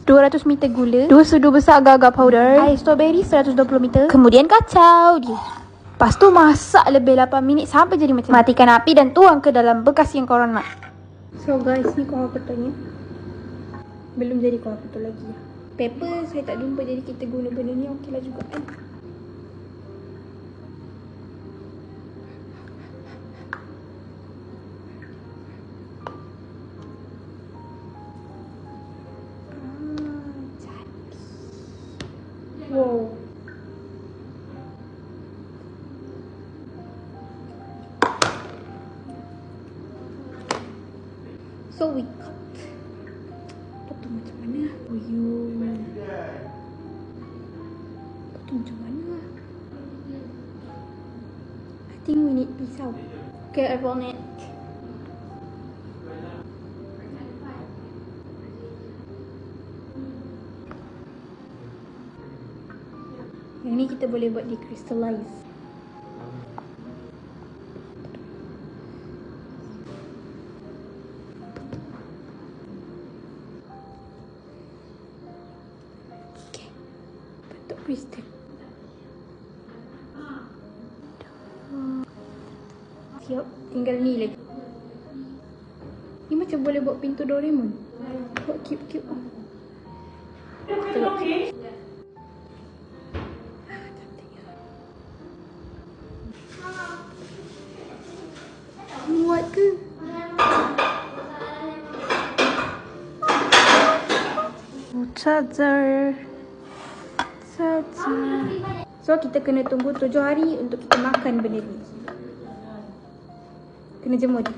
200 meter gula, 2 sudu besar agar-agar powder, air strawberry 120 meter, kemudian kacau dia. Lepas tu masak lebih 8 minit sampai jadi macam ni. Matikan api dan tuang ke dalam bekas yang korang nak. So guys, ni kuah petulnya. Belum jadi kuah petul lagi. Pepper saya tak jumpa, jadi kita guna benda ni okey lah juga kan. Wow. So we cut. Potong macam mana? Potong macam mana? I think we need pisau. Okay, I want it. Yang ni kita boleh buat di crystallize. Okay, bentuk kristal. Siap, tinggal ni lagi. Ni macam boleh buat pintu Doraemon. Buat cute-cute. Tengok. Muat ke? Charger. So kita kena tunggu 7 hari untuk kita makan benda ni. Kena jemur dia.